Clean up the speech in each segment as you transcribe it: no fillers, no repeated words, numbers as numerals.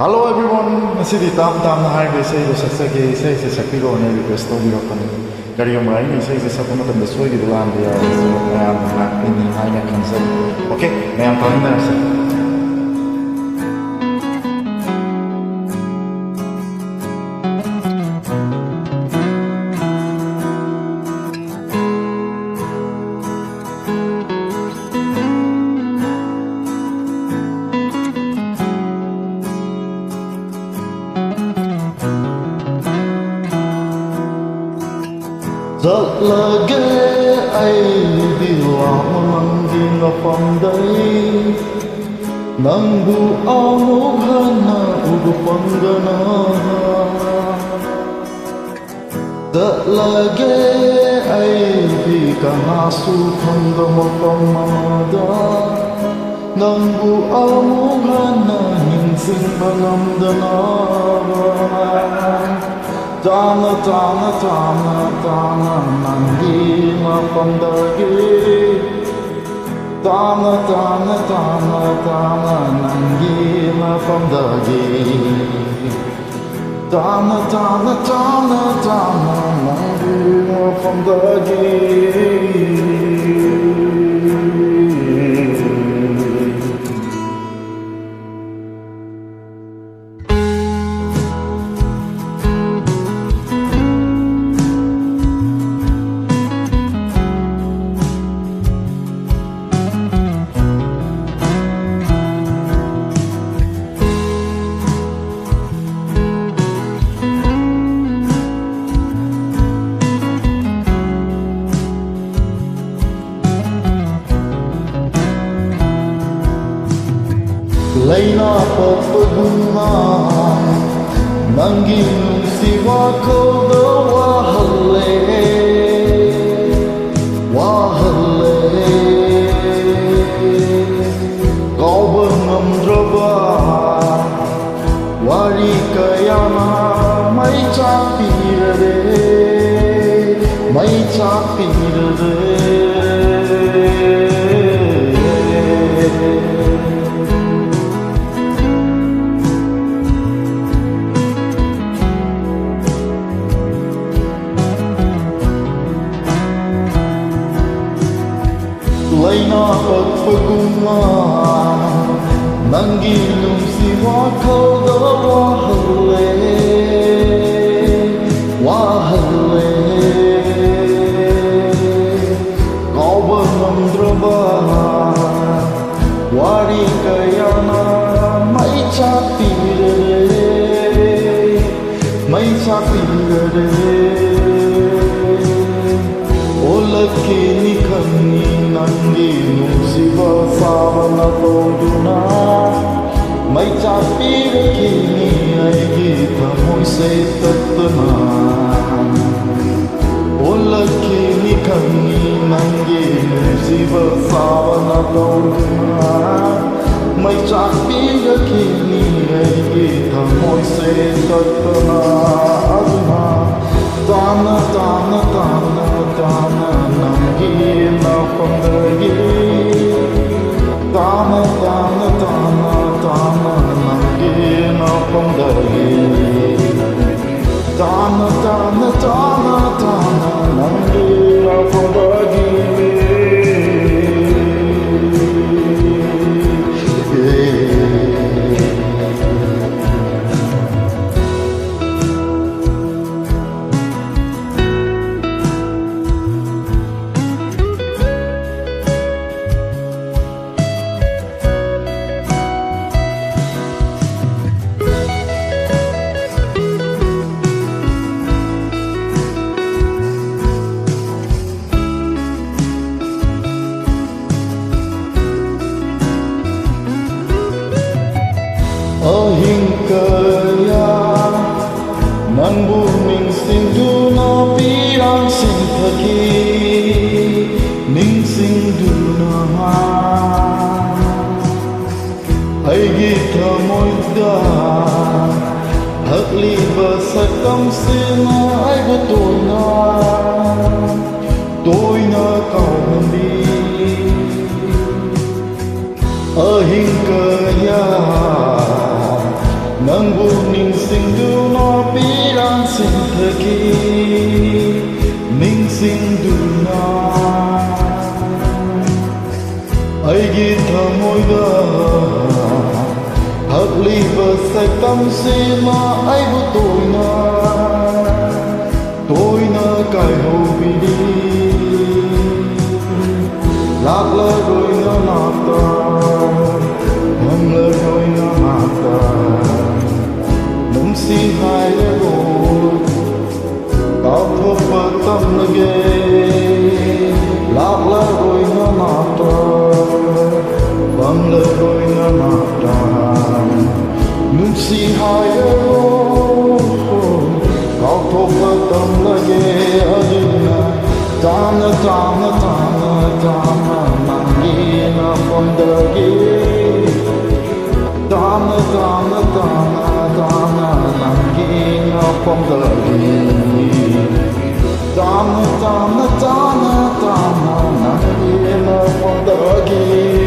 Hello everyone, masidi Tamna Tamna hai say the saksage say se sakiro ne request to biro kan kari yom rai ni say se sakuma tam desoi di dulan dia mayam na ini hai na kansa okay mayam tanin na sa rất là ghê ai đi lòng lăng đi ngập phòng đây nắng bu áo mũ hana ubu panggana rất là ghê ai đi cả nasu thangga mapamada nắng bu áo mũ hana hin sing bangamdana Tamna Tamna Tamna Tamna nangi mapandagi Tamna Tamna Tamna Tamna nangi mapandagi Tamna Tamna Tamna Tamna nangi mapandagi Laina papaguma nangin siwa ko da wahale kau bengamdraba wari kayana mai chapirade Laina pagpaguma nangilum siwa ko da wahale kau bengamdraba wari kayana mai chapirade Olakini kani nangi nusiva savana toduna mai chapira kini aigi thamoi se tatna Olakini kani nangi nusiva savana toduna mai chapira kini aigi thamoi se tatna aduna Tamna Tamna Tamna Tamna nangi mapandagi Tamna Tamna Tamna Tamna nangi mapandagi Tamna Tamna Tamna Tamna nangi mapandagi Ahing kaya nang buning sindu na pirang sinthaki ning sindu na aigi thamoida hakli basakam sina aigu toina kaumbi ahing kaya Nangbu ning sing du no pirang sing thaki ning sing du na aigi thamoida habliba sai tam si ma ai bu toina kai ho bi đi lạc lơ rồi nó nata hâm lơ rồi nó nata nung si hai lơ rồi cao thô bờ tâm lगे lạc lơ rồi nó nata hâm lơ rồi nó nata nung si hai lơ rồi cao thô bờ tâm lगे ajuna Tamna Tamna Tamna Tamna Mangina Pondagi Tamna Tamna Tamna Tamna Mangina Pondagi Tamna Tamna Tamna Tamna Mangina Pondagi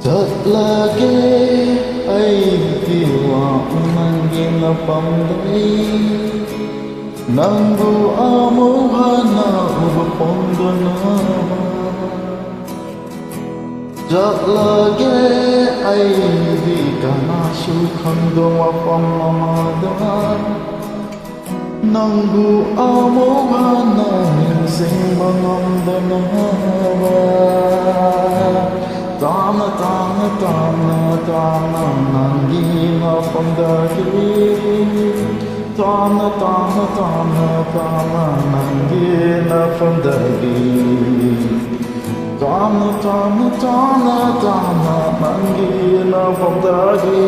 Thật là ghê ấy vì lòng mang nhìn là bóng đấy nàng bu amo hana uba pondana Thật là ghê ấy vì cả na su khăn đồ mà bóng mamada nàng bu amo hana nhìn sinh bằng âm Tamna Tamna Tamna Tamna Nangina Pondagi Tamna Tamna Tamna Tamna Nangina Pondagi Tamna Tamna Tamna Tamna Nangina Pondagi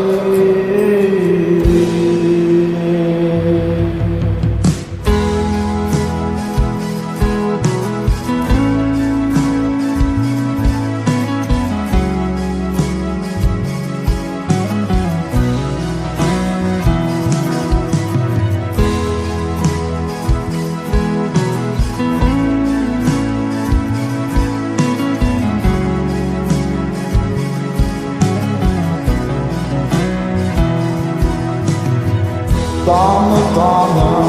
Tamna Tamna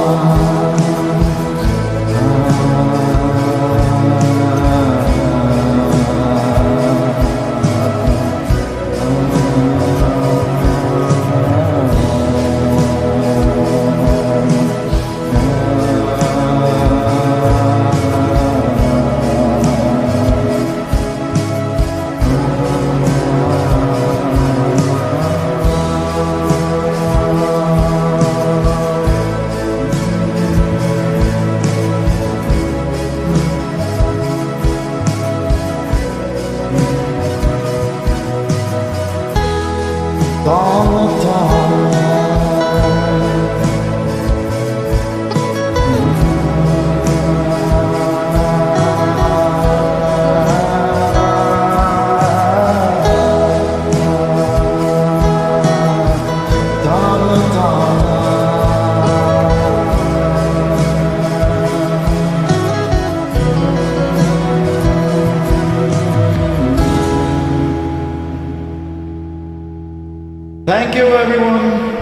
Thank you, everyone.